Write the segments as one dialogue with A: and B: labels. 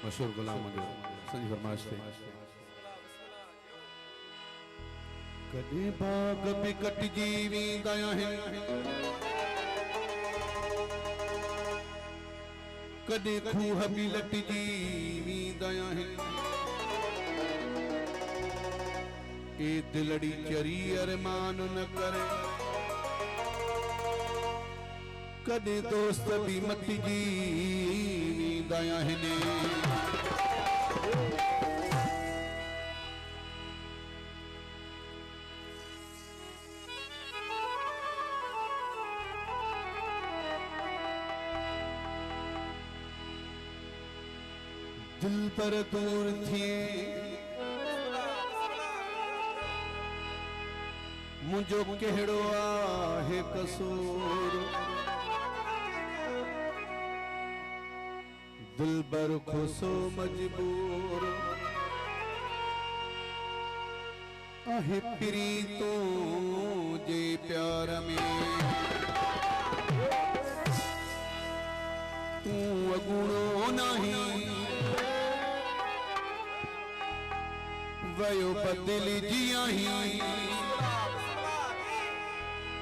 A: मशहूर गुलाम संजी फरमाइश थे। कदे बाग बिकट जीवी दया है, कदे खूह बिलट जीवी दया है। ए दिलड़ी चरी अरमान न करे, कदे दोस्त भी मत जीवी दया है ने। दिल पर दूर थे मुझो केड़ो आहे कसूर, दिल बर खुसो मजबूर आहे प्रीतो जे प्यार में। तू अगुणो नहीं वयो बदली जिया ही,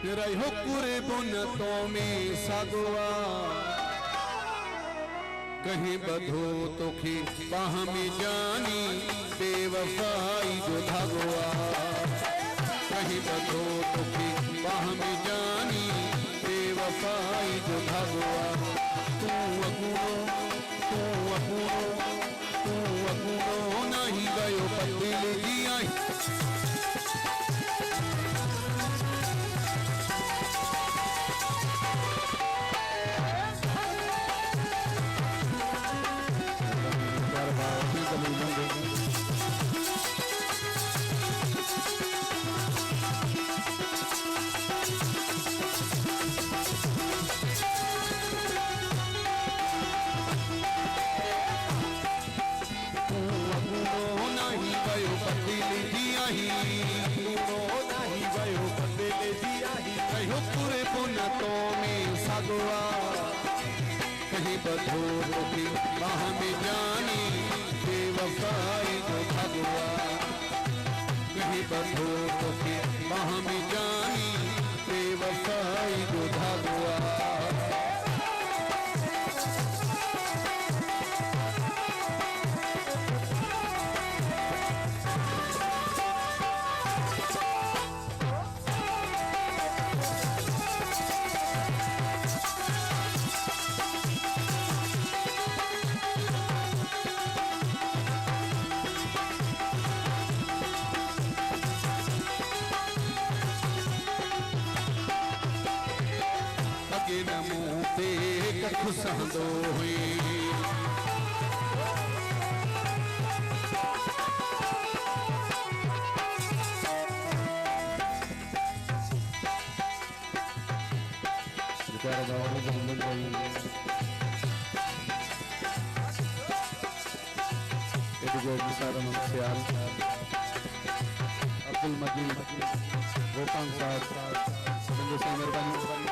A: रहो पूरे बुन तो में सागवा। कहीं बधो तो खी बाह में जानी बेवफाई जो धागवा। कहीं बधो तो खी बाह में जानी बेवफाई जो धागवा। तू अगुणो नहीं गयो बदली जिया ही। पूरे पुनतों में सागवा। कहीं बधो तो भी बाह में जानी बेवफाई जो भगवा। कहीं बधो तो भी बाह में जानी बेवफाई जो भगवा। खुशहदो हुई अब्दुल मजीद गोपाल साहब मेहरबानी।